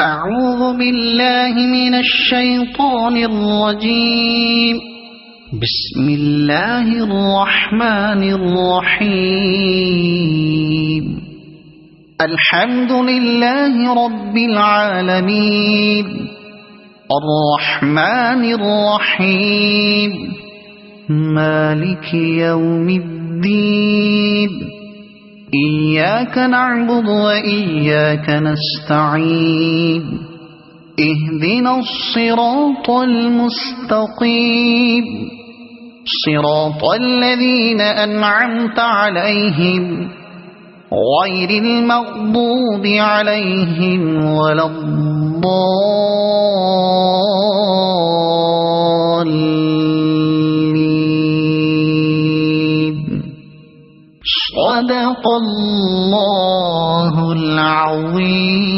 أعوذ بالله من الشيطان الرجيم. بسم الله الرحمن الرحيم. الحمد لله رب العالمين الرحمن الرحيم مالك يوم الدين إياك نعبد وإياك نستعين اهدنا الصراط المستقيم صراط الذين أنعمت عليهم غير المغضوب عليهم ولا الضالين. صدق الله العظيم.